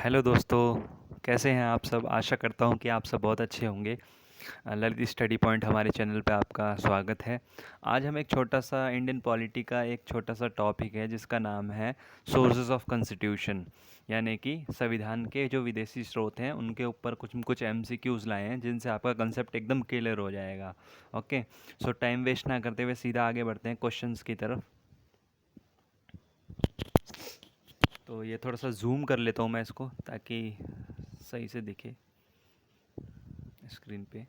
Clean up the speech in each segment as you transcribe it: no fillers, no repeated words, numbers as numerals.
Hello दोस्तों, कैसे हैं आप सब। आशा करता हूं कि आप सब बहुत अच्छे होंगे। ललित स्टडी पॉइंट हमारे चैनल पे आपका स्वागत है। आज हम एक छोटा सा इंडियन पॉलिटी का एक छोटा सा टॉपिक है जिसका नाम है सोर्सेज ऑफ कॉन्स्टिट्यूशन, यानी कि संविधान के जो विदेशी स्रोत हैं उनके ऊपर कुछ कुछ एमसीक्यूज लाए हैं जिनसे आपका कंसेप्ट एकदम क्लियर हो जाएगा। ओके, सो टाइम वेस्ट ना करते हुए सीधा आगे बढ़ते हैं क्वेश्चंस की तरफ। तो ये थोड़ा सा जूम कर लेता हूँ मैं इसको ताकि सही से दिखे स्क्रीन पे।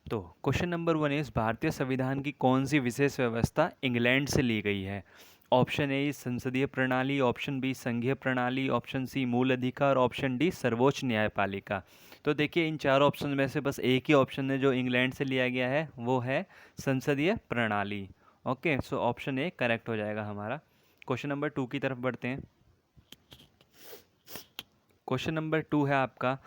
तो क्वेश्चन नंबर 1 इस भारतीय संविधान की कौन सी विशेष व्यवस्था इंग्लैंड से ली गई है। ऑप्शन ए संसदीय प्रणाली, ऑप्शन बी संघीय प्रणाली, ऑप्शन सी मूल अधिकार, ऑप्शन डी सर्वोच्च न्यायपालिका। तो देखिए इन चारों ऑप्शन में से बस एक ही ऑप्शन है जो इंग्लैंड से लिया गया है, वो है संसदीय प्रणाली। Okay, so option A correct हो जाएगा हमारा। क्वेश्चन नंबर 2 की तरफ बढ़ते हैं। क्वेश्चन नंबर 2 है आपका,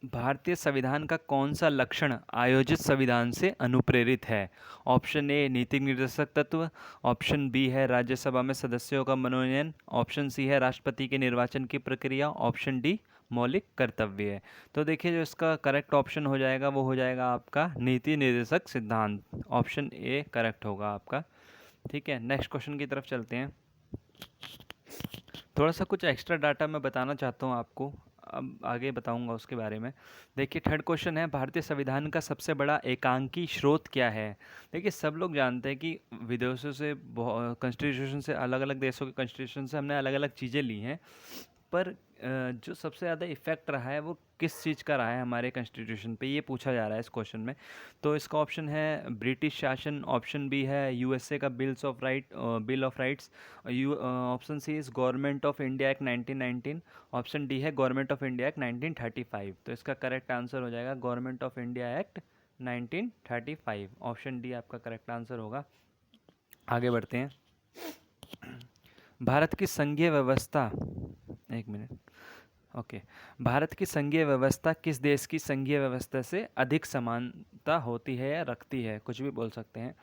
भारतीय संविधान का कौन सा लक्षण आयोजित संविधान से अनुप्रेरित है। ऑप्शन ए नीति निर्देशक तत्व, ऑप्शन बी है राज्यसभा में सदस्यों का मनोनयन, ऑप्शन सी है राष्ट्रपति के निर्वाचन की प्रक्रिया, ऑप्शन डी मौलिक कर्तव्य है। तो देखिए जो इसका करेक्ट ऑप्शन हो जाएगा वो हो जाएगा आपका नीति निर्देशक सिद्धांत। ऑप्शन ए करेक्ट होगा आपका। ठीक है, नेक्स्ट क्वेश्चन की तरफ चलते हैं। थोड़ा सा कुछ एक्स्ट्रा डाटा मैं बताना चाहता हूँ आपको, अब आगे बताऊंगा उसके बारे में। देखिए थर्ड क्वेश्चन है, भारतीय संविधान का सबसे बड़ा एकांकी स्रोत क्या है। देखिए सब लोग जानते हैं कि विदेशों से कॉन्स्टिट्यूशन से, अलग अलग देशों के कॉन्स्टिट्यूशन से हमने अलग अलग चीज़ें ली हैं, पर जो सबसे ज़्यादा इफेक्ट रहा है वो किस चीज़ का रहा है हमारे कॉन्स्टिट्यूशन पे, ये पूछा जा रहा है इस क्वेश्चन में। तो इसका ऑप्शन है ब्रिटिश शासन, ऑप्शन बी है यूएसए का bill of rights, option C is government of India act 1919, option D है गवर्नमेंट ऑफ इंडिया एक्ट 1935। तो इसका करेक्ट आंसर हो जाएगा government of India act 1935। Option D आपका करेक्ट आंसर होगा। आगे बढ़ते हैं। भारत की संघीय व्यवस्था, एक मिनट। ओके, भारत की संघीय व्यवस्था किस देश की संघीय व्यवस्था से अधिक समानता होती है या रखती है, कुछ भी बोल सकते हैं।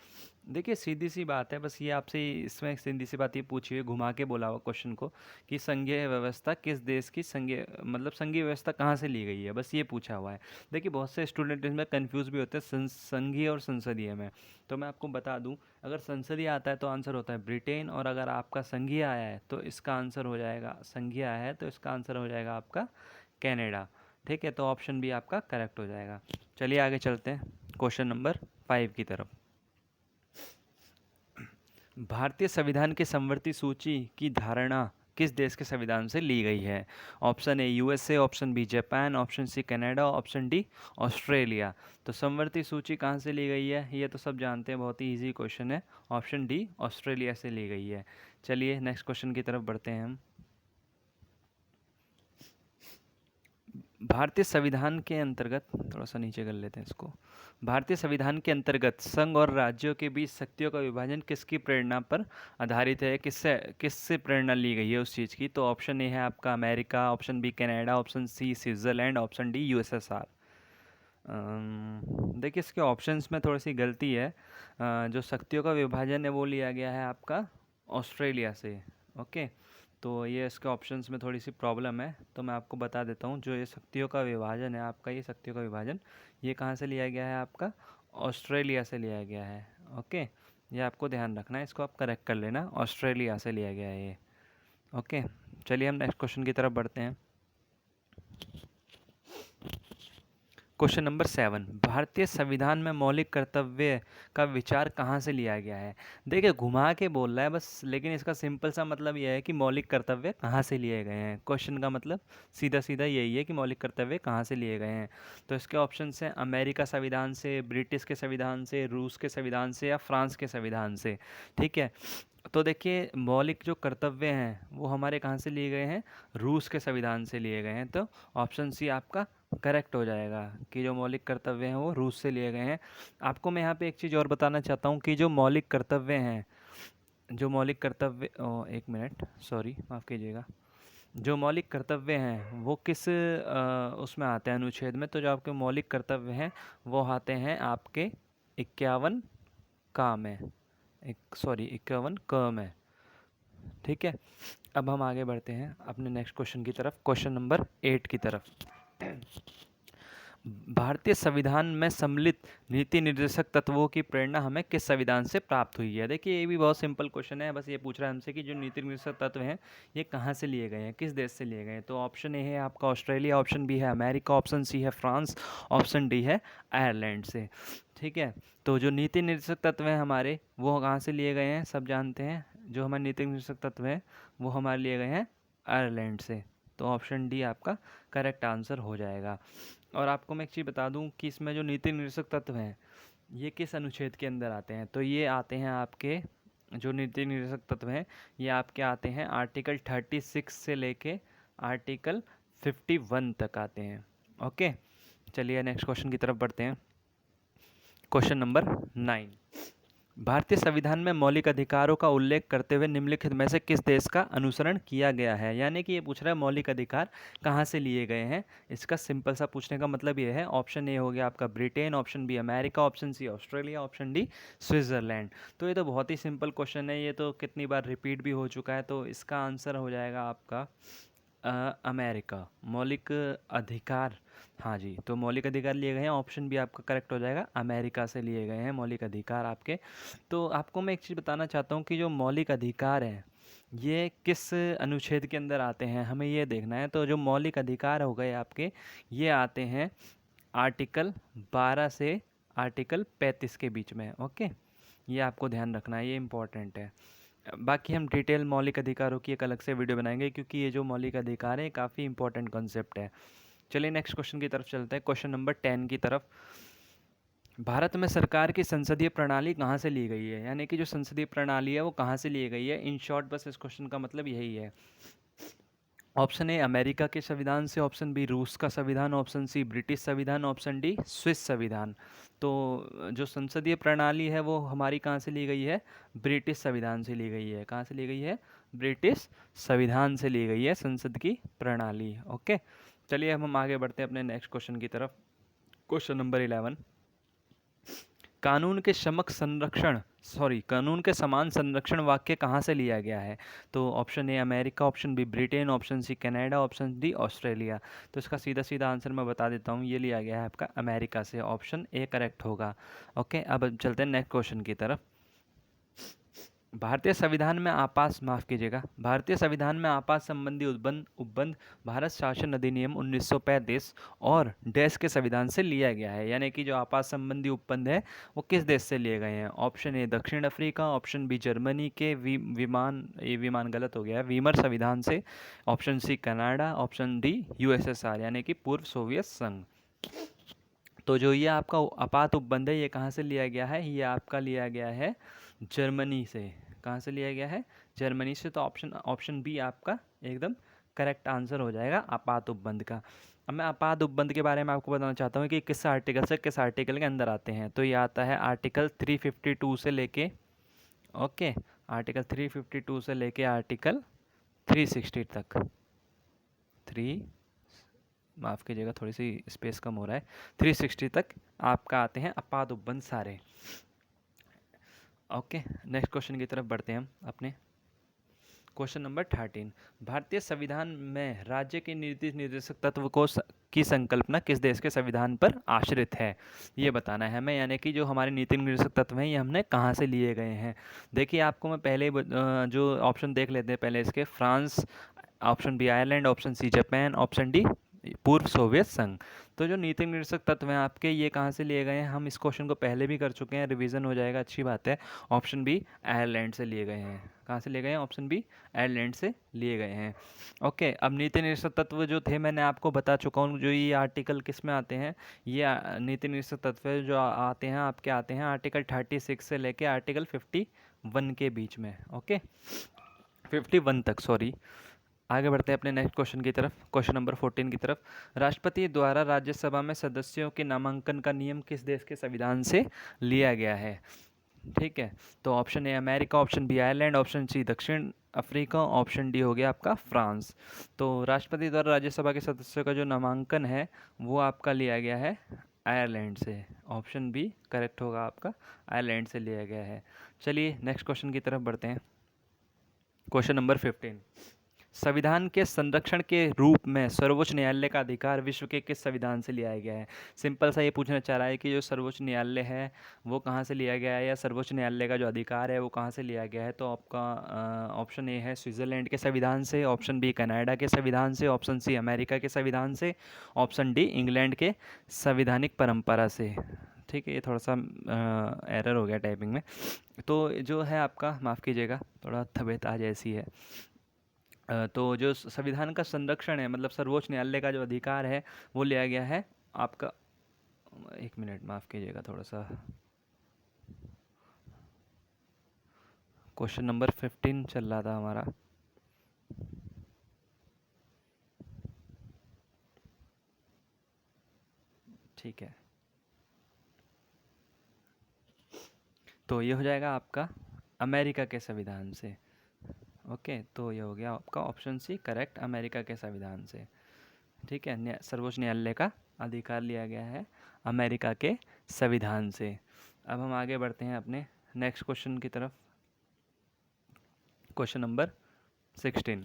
देखिए सीधी सी बात है, बस ये आपसे इसमें एक सीधी सी बात ये पूछी हुई, घुमा के बोला हुआ क्वेश्चन को कि संघीय व्यवस्था किस देश की संघीय, मतलब संघीय व्यवस्था कहाँ से ली गई है, बस ये पूछा हुआ है। देखिए बहुत से स्टूडेंट इसमें कंफ्यूज भी होते हैं संघीय और संसदीय में। तो मैं आपको बता दूं, अगर संसदीय आता है तो आंसर होता है ब्रिटेन, और अगर आपका संघीय आया है तो इसका आंसर हो जाएगा, संघीय आया है तो इसका आंसर हो जाएगा आपका कनाडा। ठीक है, तो ऑप्शन बी आपका करेक्ट हो जाएगा। चलिए आगे चलते हैं क्वेश्चन नंबर 5 की तरफ। भारतीय संविधान की समवर्ती सूची की धारणा किस देश के संविधान से ली गई है। Option A USA, option B Japan, option C Canada, option D Australia. तो समवर्ती सूची कहाँ से ली गई है, ये तो सब जानते हैं, बहुत ही इजी क्वेश्चन है। ऑप्शन डी ऑस्ट्रेलिया से ली गई है। चलिए नेक्स्ट क्वेश्चन की तरफ बढ़ते हैं हम। भारतीय संविधान के अंतर्गत, थोड़ा सा नीचे कर लेते हैं इसको। भारतीय संविधान के अंतर्गत संघ और राज्यों के बीच शक्तियों का विभाजन किसकी प्रेरणा पर आधारित है, किससे किससे प्रेरणा ली गई है उस चीज़ की। तो ऑप्शन ए है आपका America, option B Canada, option C Switzerland, option D USSR. देखिए इसके ऑप्शंस में थोड़ी सी गलती है। जो शक्तियों का विभाजन है वो लिया गया है आपका ऑस्ट्रेलिया से। ओके, तो ये इसके ऑप्शंस में थोड़ी सी प्रॉब्लम है, तो मैं आपको बता देता हूँ। जो ये शक्तियों का विभाजन है आपका, ये शक्तियों का विभाजन ये कहाँ से लिया गया है आपका, ऑस्ट्रेलिया से लिया गया है। ओके, ये आपको ध्यान रखना है, इसको आप करेक्ट कर लेना, ऑस्ट्रेलिया से लिया गया है ये। ओके, चलिए हम नेक्स्ट क्वेश्चन की तरफ बढ़ते हैं। क्वेश्चन नंबर 7, भारतीय संविधान में मौलिक कर्तव्य का विचार कहाँ से लिया गया है। देखिए घुमा के बोल रहा है बस, लेकिन इसका सिंपल सा मतलब यह है कि मौलिक कर्तव्य कहाँ से लिए गए हैं। क्वेश्चन का मतलब सीधा सीधा यही है कि मौलिक कर्तव्य कहाँ से लिए गए हैं। तो इसके ऑप्शन हैं अमेरिका संविधान से, ब्रिटिश के संविधान से, रूस के संविधान से या फ्रांस के संविधान से। ठीक है, तो देखिए मौलिक जो कर्तव्य हैं वो हमारे कहाँ से लिए गए हैं, रूस के संविधान से लिए गए हैं। तो ऑप्शन सी आपका करेक्ट हो जाएगा कि जो मौलिक कर्तव्य हैं वो रूस से लिए गए हैं। आपको मैं यहाँ पे एक चीज़ और बताना चाहता हूँ कि जो मौलिक कर्तव्य हैं, जो मौलिक कर्तव्य, एक मिनट सॉरी माफ़ कीजिएगा, जो मौलिक कर्तव्य हैं वो किस उसमें आते हैं अनुच्छेद में। तो जो आपके मौलिक कर्तव्य हैं वो आते हैं आपके 51 का में, एक सॉरी 51 क में। ठीक है, अब हम आगे बढ़ते हैं अपने नेक्स्ट क्वेश्चन की तरफ, क्वेश्चन नंबर 8 की तरफ। भारतीय संविधान में सम्मिलित नीति निर्देशक तत्वों की प्रेरणा हमें किस संविधान से प्राप्त हुई है? देखिए ये भी बहुत सिंपल क्वेश्चन है, बस ये पूछ रहा है हमसे कि जो नीति निर्देशक तत्व हैं ये कहाँ से लिए गए हैं, किस देश से लिए गए हैं। तो ऑप्शन ए है आपका ऑस्ट्रेलिया, ऑप्शन बी है अमेरिका, ऑप्शन सी है फ्रांस, ऑप्शन डी है आयरलैंड से। ठीक है, तो जो नीति निर्देशक तत्व हैं हमारे वो कहाँ से लिए गए हैं, सब जानते हैं। जो हमारे नीति निर्देशक तत्व हैं वो हमारे लिए गए हैं आयरलैंड से। तो ऑप्शन डी आपका करेक्ट आंसर हो जाएगा। और आपको मैं एक चीज़ बता दूं कि इसमें जो नीति निर्देशक तत्व हैं ये किस अनुच्छेद के अंदर आते हैं। तो ये आते हैं आपके, जो नीति निर्देशक तत्व हैं ये आपके आते हैं आर्टिकल 36 से लेके आर्टिकल 51 तक आते हैं। ओके, चलिए नेक्स्ट क्वेश्चन की तरफ बढ़ते हैं। क्वेश्चन नंबर 9, भारतीय संविधान में मौलिक अधिकारों का उल्लेख करते हुए निम्नलिखित में से किस देश का अनुसरण किया गया है। यानी कि ये पूछ रहा है मौलिक अधिकार कहाँ से लिए गए हैं। इसका सिंपल सा पूछने का मतलब ये है, ऑप्शन ए हो गया आपका Britain, option B America, option C Australia, option D Switzerland. तो ये तो बहुत ही सिंपल क्वेश्चन है, ये तो कितनी बार रिपीट भी हो चुका है। तो इसका आंसर हो जाएगा आपका अमेरिका। मौलिक अधिकार, हाँ जी, तो मौलिक अधिकार लिए गए हैं, ऑप्शन भी आपका करेक्ट हो जाएगा, अमेरिका से लिए गए हैं मौलिक अधिकार आपके। तो आपको मैं एक चीज़ बताना चाहता हूँ कि जो मौलिक अधिकार हैं ये किस अनुच्छेद के अंदर आते हैं, हमें ये देखना है। तो जो मौलिक अधिकार हो गए आपके ये आते हैं आर्टिकल 12 से आर्टिकल 35 के बीच में। ओके, ये आपको ध्यान रखना है, ये इम्पोर्टेंट है। बाकी हम डिटेल मौलिक अधिकारों की एक अलग से वीडियो बनाएंगे क्योंकि ये जो मौलिक अधिकार है काफ़ी इंपॉर्टेंट कॉन्सेप्ट है। चलिए नेक्स्ट क्वेश्चन की तरफ चलते हैं, क्वेश्चन नंबर 10 की तरफ। भारत में सरकार की संसदीय प्रणाली कहाँ से ली गई है, यानी कि जो संसदीय प्रणाली है वो कहाँ से ली गई है। इन शॉर्ट बस इस क्वेश्चन का मतलब यही है। ऑप्शन ए अमेरिका के संविधान से, ऑप्शन बी रूस का संविधान, ऑप्शन सी ब्रिटिश संविधान, ऑप्शन डी स्विस संविधान। तो जो संसदीय प्रणाली है वो हमारी कहाँ से ली गई है, ब्रिटिश संविधान से ली गई है। कहाँ से ली गई है, ब्रिटिश संविधान से ली गई है संसद की प्रणाली। ओके, चलिए अब हम आगे बढ़ते हैं अपने नेक्स्ट क्वेश्चन की तरफ, क्वेश्चन नंबर 11। कानून के समान संरक्षण वाक्य कहाँ से लिया गया है। तो option A America, option B Britain, option C Canada, option D Australia. तो इसका सीधा सीधा आंसर मैं बता देता हूँ, ये लिया गया है आपका अमेरिका से, ऑप्शन ए करेक्ट होगा। ओके, अब चलते हैं नेक्स्ट क्वेश्चन की तरफ। भारतीय संविधान में आपात संबंधी उपबंध भारत शासन अधिनियम 1935 और देश के संविधान से लिया गया है। यानी कि जो आपात संबंधी उपबंध है वो किस देश से लिए गए हैं। ऑप्शन ए दक्षिण अफ्रीका, ऑप्शन बी जर्मनी के विमान गलत हो गया है, वीमर संविधान से, option C Canada, option D USSR यानी कि पूर्व सोवियत संघ। तो जो ये आपका आपात उपबंध है ये कहाँ से लिया गया है, ये आपका लिया गया है जर्मनी से। कहाँ से लिया गया है, जर्मनी से। तो ऑप्शन बी आपका एकदम करेक्ट आंसर हो जाएगा आपात उपबंध का। अब मैं आपात उपबंध के बारे में आपको बताना चाहता हूँ कि किस आर्टिकल से किस आर्टिकल के अंदर आते हैं। तो ये आता है आर्टिकल 352 से लेके, ओके, आर्टिकल 352 से लेके आर्टिकल 360 तक। माफ़ कीजिएगा थोड़ी सी स्पेस कम हो रहा है, 360 तक आपका आते हैं आपात उपबंध सारे। ओके, नेक्स्ट क्वेश्चन की तरफ बढ़ते हैं हम अपने, क्वेश्चन नंबर 13। भारतीय संविधान में राज्य के नीति निर्देशक तत्व की संकल्पना किस देश के संविधान पर आश्रित है, ये बताना है हमें। यानी कि जो हमारे नीति निर्देशक तत्व हैं ये हमने कहाँ से लिए गए हैं। देखिए आपको मैं पहले जो ऑप्शन देख लेते हैं पहले इसके, France, option B Ireland, option C Japan, option D पूर्व सोवियत संघ। तो जो नीति निर्देशक तत्व हैं आपके ये कहाँ से लिए गए हैं, हम इस क्वेश्चन को पहले भी कर चुके हैं, रिवीजन हो जाएगा, अच्छी बात है। ऑप्शन बी आयरलैंड से लिए गए हैं। कहाँ से लिए गए हैं, ऑप्शन बी आयरलैंड से लिए गए हैं। ओके, अब नीति निर्देशक तत्व जो थे मैंने आपको बता चुका हूँ, जो ये आर्टिकल किस में आते हैं, ये नीति निर्देशक तत्व जो आते हैं आपके आते हैं आर्टिकल 36 से लेके आर्टिकल 51 के बीच में। ओके, 51 तक, सॉरी। आगे बढ़ते हैं अपने नेक्स्ट क्वेश्चन की तरफ, क्वेश्चन नंबर 14 की तरफ। राष्ट्रपति द्वारा राज्यसभा में सदस्यों के नामांकन का नियम किस देश के संविधान से लिया गया है। ठीक है, तो option A America, option B Ireland, option C दक्षिण अफ्रीका, ऑप्शन डी हो गया आपका फ्रांस। तो राष्ट्रपति द्वारा राज्यसभा के सदस्यों का जो नामांकन है वो आपका लिया गया है आयरलैंड से। ऑप्शन बी करेक्ट होगा आपका, आयरलैंड से लिया गया है। चलिए नेक्स्ट क्वेश्चन की तरफ बढ़ते हैं, क्वेश्चन नंबर 15, संविधान के संरक्षण के रूप में सर्वोच्च न्यायालय का अधिकार विश्व के किस संविधान से लिया गया है? सिंपल सा ये पूछना चाह रहा है कि जो सर्वोच्च न्यायालय है वो कहाँ से लिया गया है, या सर्वोच्च न्यायालय का जो अधिकार है वो कहाँ से लिया गया है। तो आपका ऑप्शन ए है स्विट्ज़रलैंड के संविधान से, ऑप्शन बी कनाडा के संविधान से, ऑप्शन सी अमेरिका के संविधान से, ऑप्शन डी इंग्लैंड के संविधानिक परंपरा से। ठीक है, ये थोड़ा सा एरर हो गया टाइपिंग में। तो जो है आपका, माफ़ कीजिएगा, थोड़ा तबीयत आज ऐसी है। तो जो संविधान का संरक्षण है, मतलब सर्वोच्च न्यायालय का जो अधिकार है वो लिया गया है आपका, एक मिनट माफ़ कीजिएगा, थोड़ा सा क्वेश्चन नंबर 15 चल रहा था हमारा। ठीक है, तो ये हो जाएगा आपका अमेरिका के संविधान से। ओके, तो ये हो गया आपका ऑप्शन सी करेक्ट, अमेरिका के संविधान से। ठीक है, सर्वोच्च न्यायालय का अधिकार लिया गया है अमेरिका के संविधान से। अब हम आगे बढ़ते हैं अपने नेक्स्ट क्वेश्चन की तरफ। क्वेश्चन नंबर 16,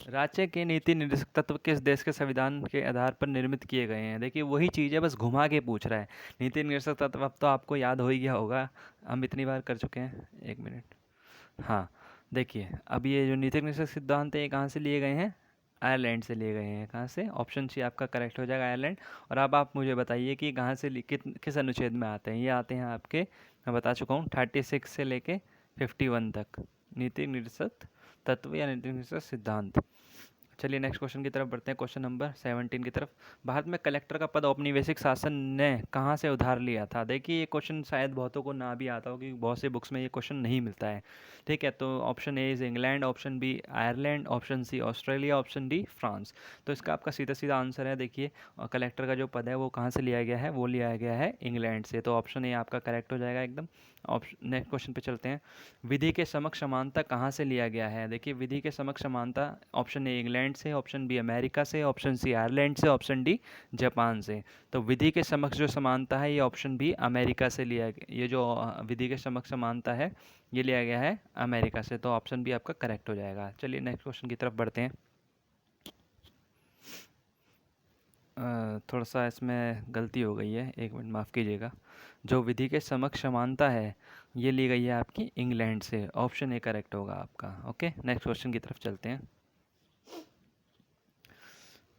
राज्य के नीति निर्देशक तत्व किस देश के संविधान के आधार पर निर्मित किए गए हैं? देखिए वही चीज़ है, बस घुमा के पूछ रहा है। नीति निर्देशक तत्व अब तो आपको याद हो ही गया होगा, हम इतनी बार कर चुके हैं। एक मिनट, हाँ, देखिए अब ये जो नीति निर्देशक सिद्धांत है ये कहाँ से लिए गए हैं? आयरलैंड से लिए गए हैं। कहाँ से? ऑप्शन सी आपका करेक्ट हो जाएगा, आयरलैंड। और अब आप मुझे बताइए कि कहाँ से किस अनुच्छेद में आते हैं? ये आते हैं आपके, मैं बता चुका हूँ, 36 से लेके 51 तक नीति निर्देशक तत्व या नीति निर्देशक सिद्धांत। चलिए नेक्स्ट क्वेश्चन की तरफ बढ़ते हैं, क्वेश्चन नंबर 17 की तरफ। भारत में कलेक्टर का पद औपनिवेशिक शासन ने कहाँ से उधार लिया था? देखिए ये क्वेश्चन शायद बहुतों को ना भी आता हो, क्योंकि बहुत से बुक्स में ये क्वेश्चन नहीं मिलता है। ठीक है, तो option A is England, option B Ireland, option C Australia, option D France. तो इसका आपका सीधा सीधा आंसर है, देखिए कलेक्टर का जो पद है वो कहाँ से लिया गया है? वो लिया गया है इंग्लैंड से। तो ऑप्शन ए आपका करेक्ट हो जाएगा एकदम। ऑप्शन नेक्स्ट क्वेश्चन पे चलते हैं। विधि के समक्ष समानता कहाँ से लिया गया है? देखिए विधि के समक्ष समानता ऑप्शन ए इंग्लैंड से, ऑप्शन बी अमेरिका से, ऑप्शन सी आयरलैंड से, ऑप्शन डी जापान से। तो विधि के समक्ष जो समानता है ये ऑप्शन बी अमेरिका से लिया गया, ये जो विधि के समक्ष समानता है ये लिया गया है अमेरिका से। तो ऑप्शन बी आपका करेक्ट हो जाएगा। चलिए नेक्स्ट क्वेश्चन की तरफ बढ़ते हैं। थोड़ा सा इसमें गलती हो गई है, एक मिनट माफ़ कीजिएगा। जो विधि के समक्ष समानता है ये ली गई है आपकी इंग्लैंड से। ऑप्शन ए करेक्ट होगा आपका। ओके, नेक्स्ट क्वेश्चन की तरफ चलते हैं।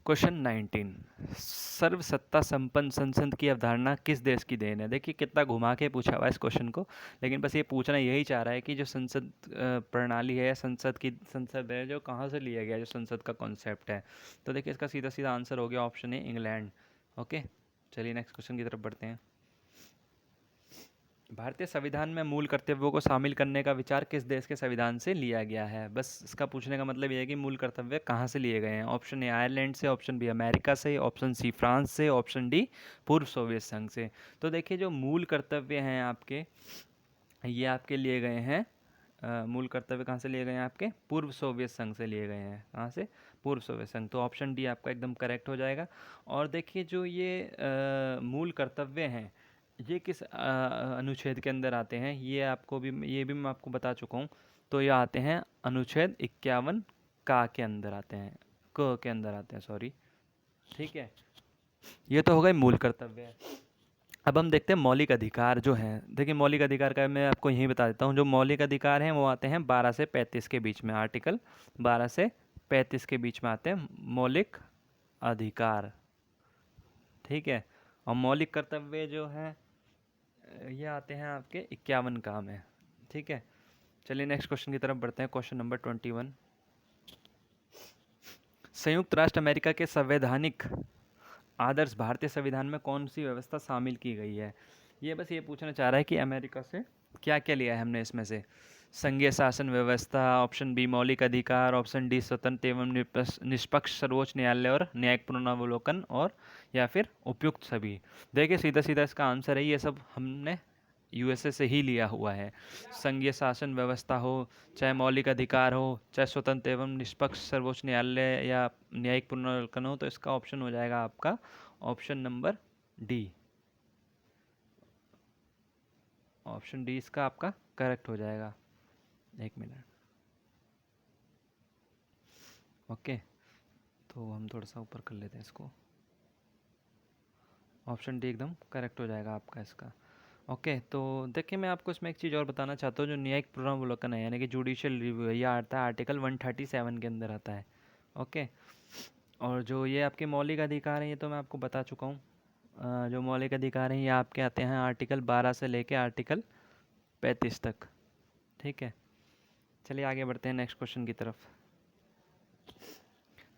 क्वेश्चन 19, सर्वसत्ता संपन्न संसद की अवधारणा किस देश की देन है? देखिए कितना घुमा के पूछा हुआ है इस क्वेश्चन को, लेकिन बस ये पूछना यही चाह रहा है कि जो संसद प्रणाली है, संसद है, जो कहाँ से लिया गया, जो संसद का कॉन्सेप्ट है। तो देखिए इसका सीधा सीधा आंसर हो गया ऑप्शन ए इंग्लैंड। ओके, चलिए नेक्स्ट क्वेश्चन की तरफ बढ़ते हैं। भारतीय संविधान में मूल कर्तव्यों को शामिल करने का विचार किस देश के संविधान से लिया गया है? बस इसका पूछने का मतलब ये है कि मूल कर्तव्य कहाँ से लिए गए हैं। ऑप्शन ए आयरलैंड से, ऑप्शन बी अमेरिका से, ऑप्शन सी फ्रांस से, ऑप्शन डी पूर्व सोवियत संघ से। तो देखिए जो मूल कर्तव्य हैं आपके, ये आपके लिए गए हैं, मूल कर्तव्य कहाँ से लिए गए हैं? आपके पूर्व सोवियत संघ से लिए गए हैं। कहाँ से? पूर्व सोवियत संघ। तो ऑप्शन डी आपका एकदम करेक्ट हो जाएगा। और देखिए जो ये मूल कर्तव्य हैं ये किस अनुच्छेद के अंदर आते हैं, ये भी मैं आपको बता चुका हूँ। तो ये आते हैं अनुच्छेद 51 का के अंदर आते हैं, क के अंदर आते हैं, सॉरी। ठीक है, ये तो हो गए मूल कर्तव्य। अब हम देखते हैं मौलिक अधिकार जो हैं। देखिए मौलिक अधिकार का मैं आपको यही बता देता हूँ। जो मौलिक अधिकार हैं वो आते हैं 12 से 35 के बीच में, आर्टिकल 12 से 35 के बीच में आते हैं मौलिक अधिकार। ठीक है, और मौलिक कर्तव्य जो हैं ये आते हैं आपके 51 का में। ठीक है, चलिए नेक्स्ट क्वेश्चन की तरफ बढ़ते हैं। क्वेश्चन नंबर 21, संयुक्त राष्ट्र अमेरिका के संवैधानिक आदर्श भारतीय संविधान में कौन सी व्यवस्था शामिल की गई है? ये बस ये पूछना चाह रहा है कि अमेरिका से क्या क्या लिया है हमने इसमें से। संघीय शासन व्यवस्था, ऑप्शन बी मौलिक अधिकार, ऑप्शन डी स्वतंत्र एवं निष्पक्ष सर्वोच्च न्यायालय और न्यायिक पुनरावलोकन, और या फिर उपयुक्त सभी। देखिए सीधा सीधा इसका आंसर है ये सब हमने यूएसए से ही लिया हुआ है। संघीय शासन व्यवस्था हो, चाहे मौलिक अधिकार हो, चाहे स्वतंत्र एवं निष्पक्ष सर्वोच्च न्यायालय या न्यायिक पुनर्विलोकन हो, तो इसका ऑप्शन हो जाएगा आपका option number D. Option D इसका आपका करेक्ट हो जाएगा। एक मिनट, ओके, तो हम थोड़ा सा ऊपर कर लेते हैं इसको। ऑप्शन डी एकदम करेक्ट हो जाएगा आपका इसका। ओके, तो देखिए मैं आपको इसमें एक चीज़ और बताना चाहता हूँ, जो न्यायिक पुनरावलोकन है यानी कि जुडिशियल रिव्यू है, यह आता है आर्टिकल 137 के अंदर आता है। ओके, और जो ये आपके मौलिक अधिकार हैं ये तो मैं आपको बता चुका हूँ। जो मौलिक अधिकार हैं ये आपके आते हैं आर्टिकल 12 से लेके आर्टिकल 35 तक। ठीक है, चलिए आगे बढ़ते हैं नेक्स्ट क्वेश्चन की तरफ।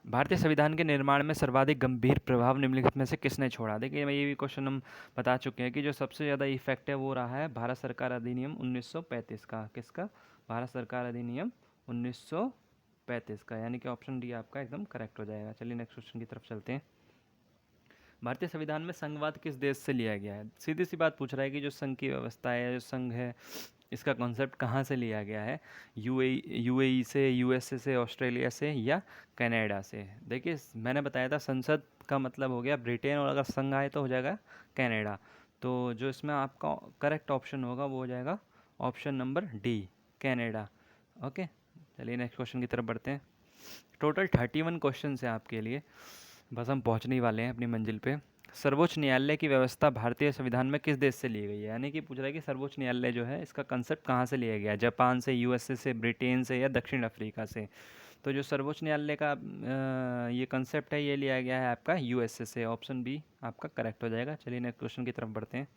भारतीय संविधान के निर्माण में सर्वाधिक गंभीर प्रभाव निम्नलिखित में से किसने छोड़ा? देखिए ये भी क्वेश्चन हम बता चुके हैं कि जो सबसे ज़्यादा इफेक्ट है वो रहा है भारत सरकार अधिनियम 1935 का। किसका? भारत सरकार अधिनियम 1935 का, यानी कि ऑप्शन डी आपका एकदम करेक्ट हो जाएगा। चलिए नेक्स्ट क्वेश्चन की तरफ चलते हैं। भारतीय संविधान में संघवाद किस देश से लिया गया है? सीधी सी बात पूछ रहा है कि जो संघ की व्यवस्था है, जो संघ है, इसका कॉन्सेप्ट कहाँ से लिया गया है? यूएई से, यूएसए से, ऑस्ट्रेलिया से या कनाडा से? देखिए मैंने बताया था संसद का मतलब हो गया ब्रिटेन, और अगर संघ आए तो हो जाएगा कनाडा। तो जो इसमें आपका करेक्ट ऑप्शन होगा वो हो जाएगा option number D, Canada. Okay, चलिए नेक्स्ट क्वेश्चन की तरफ बढ़ते हैं। टोटल 31 क्वेश्चन है आपके लिए, बस हम पहुंचने ही वाले हैं अपनी मंजिल पे। सर्वोच्च न्यायालय की व्यवस्था भारतीय संविधान में किस देश से ली गई है? यानी कि पूछ रहा है कि सर्वोच्च न्यायालय जो है इसका कंसेप्ट कहाँ से लिया गया है? जापान से, यूएसए से, ब्रिटेन से या दक्षिण अफ्रीका से? तो जो सर्वोच्च न्यायालय का ये कंसेप्ट है ये लिया गया है आपका यूएसए से। ऑप्शन बी आपका करेक्ट हो जाएगा। चलिए नेक्स्ट क्वेश्चन की तरफ बढ़ते हैं।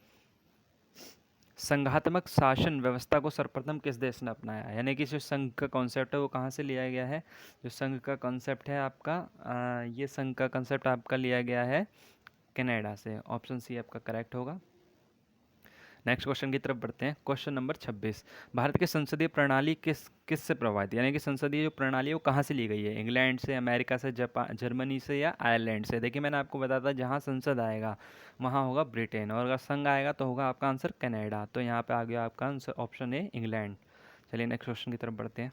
संघात्मक शासन व्यवस्था को सर्वप्रथम किस देश ने अपनाया है? यानी कि जो संघ का कॉन्सेप्ट है वो कहाँ से लिया गया है? जो संघ का कॉन्सेप्ट है आपका ये संघ का कॉन्सेप्ट आपका लिया गया है कनाडा से। ऑप्शन सी आपका करेक्ट होगा। नेक्स्ट क्वेश्चन की तरफ बढ़ते हैं। क्वेश्चन नंबर 26, भारत की संसदीय प्रणाली किस से प्रभावित, यानी कि संसदीय जो प्रणाली है वो कहाँ से ली गई है? इंग्लैंड से, अमेरिका से, जापान, जर्मनी से या आयरलैंड से? देखिए मैंने आपको बताया था जहाँ संसद आएगा वहाँ होगा ब्रिटेन, और अगर संघ आएगा तो होगा आपका आंसर कनाडा। तो यहाँ पे आ गया आपका आंसर ऑप्शन ए, इंग्लैंड। चलिए नेक्स्ट क्वेश्चन की तरफ बढ़ते हैं।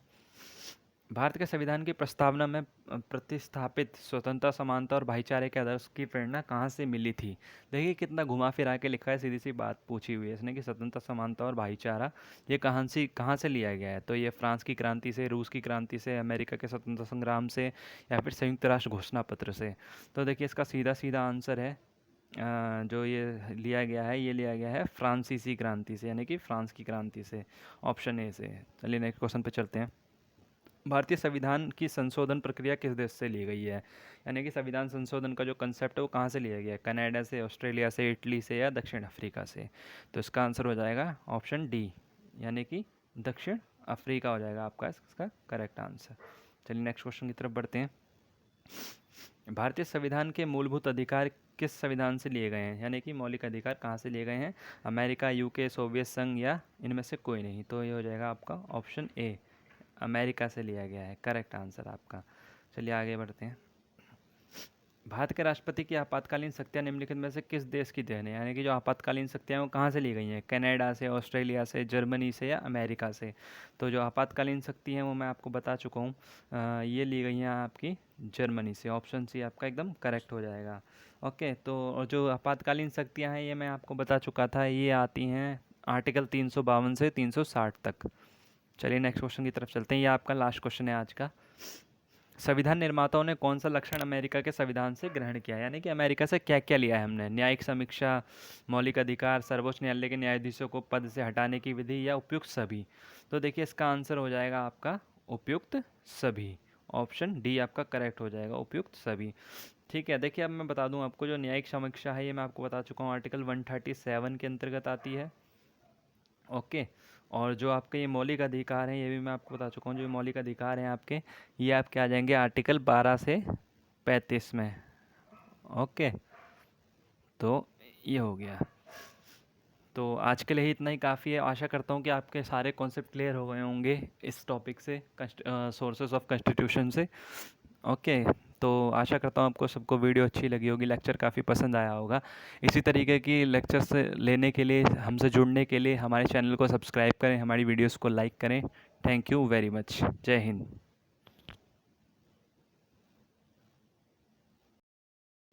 भारत के संविधान की प्रस्तावना में प्रतिस्थापित स्वतंत्रता, समानता और भाईचारे के आदर्श की प्रेरणा कहाँ से मिली थी? देखिए कितना घुमा फिरा के लिखा है, सीधी सी बात पूछी हुई है इसने कि स्वतंत्रता, समानता और भाईचारा ये कहाँ से लिया गया है? तो ये फ्रांस की क्रांति से, रूस की क्रांति से, अमेरिका के स्वतंत्रता संग्राम से या फिर संयुक्त राष्ट्र घोषणा पत्र से? तो देखिए इसका सीधा सीधा आंसर है जो ये लिया गया है, ये लिया गया है फ्रांसीसी क्रांति से, यानी कि फ्रांस की क्रांति से। ऑप्शन ए से। चलिए नेक्स्ट क्वेश्चन पे चलते हैं। भारतीय संविधान की संशोधन प्रक्रिया किस देश से ली गई है? यानी कि संविधान संशोधन का जो कंसेप्ट है वो कहाँ से लिया गया है? कनाडा से, ऑस्ट्रेलिया से, इटली से या दक्षिण अफ्रीका से? तो इसका आंसर हो जाएगा ऑप्शन डी, यानी कि दक्षिण अफ्रीका हो जाएगा आपका इसका करेक्ट आंसर। चलिए नेक्स्ट क्वेश्चन की तरफ बढ़ते हैं। भारतीय संविधान के मूलभूत अधिकार किस संविधान से लिए गए हैं? यानी कि मौलिक अधिकार कहाँ से लिए गए हैं? अमेरिका, यूके, सोवियत संघ या इनमें से कोई नहीं? तो ये हो जाएगा आपका ऑप्शन ए, अमेरिका से लिया गया है करेक्ट आंसर आपका। चलिए आगे बढ़ते हैं। भारत के राष्ट्रपति की आपातकालीन शक्तियाँ निम्नलिखित में से किस देश की देन है? यानी कि जो आपातकालीन शक्तियाँ वो कहाँ से ली गई हैं? कनाडा से, ऑस्ट्रेलिया से, जर्मनी से या अमेरिका से? तो जो आपातकालीन शक्ति हैं वो मैं आपको बता चुका हूँ, ये ली गई हैं आपकी जर्मनी से। ऑप्शन सी आपका एकदम करेक्ट हो जाएगा। ओके, तो और जो आपातकालीन शक्तियाँ हैं ये मैं आपको बता चुका था, ये आती हैं आर्टिकल 352 से 360 तक। चलिए नेक्स्ट क्वेश्चन की तरफ चलते हैं। ये आपका लास्ट क्वेश्चन है आज का। संविधान निर्माताओं ने कौन सा लक्षण अमेरिका के संविधान से ग्रहण किया? यानी कि अमेरिका से क्या क्या लिया है हमने? न्यायिक समीक्षा, मौलिक अधिकार, सर्वोच्च न्यायालय के न्यायाधीशों को पद से हटाने की विधि या उपयुक्त सभी? तो देखिए इसका आंसर हो जाएगा आपका उपयुक्त सभी। ऑप्शन डी आपका करेक्ट हो जाएगा, उपयुक्त सभी। ठीक है, देखिए अब मैं बता दूं आपको, जो न्यायिक समीक्षा है ये मैं आपको बता चुका हूँ आर्टिकल 137 के अंतर्गत आती है। ओके, और जो आपके ये मौलिक अधिकार हैं ये भी मैं आपको बता चुका हूँ। जो मौलिक अधिकार हैं आपके, ये आपके आ जाएंगे आर्टिकल 12 से 35 में। ओके, तो ये हो गया। तो आज के लिए इतना ही काफ़ी है। आशा करता हूँ कि आपके सारे कॉन्सेप्ट क्लियर हो गए होंगे इस टॉपिक से, सोर्सेस ऑफ कॉन्स्टिट्यूशन से। ओके, तो आशा करता हूँ आपको सबको वीडियो अच्छी लगी होगी, लेक्चर काफ़ी पसंद आया होगा। इसी तरीके की लेक्चर्स लेने के लिए, हमसे जुड़ने के लिए हमारे चैनल को सब्सक्राइब करें, हमारी वीडियोस को लाइक करें। Thank you very much. जय हिंद।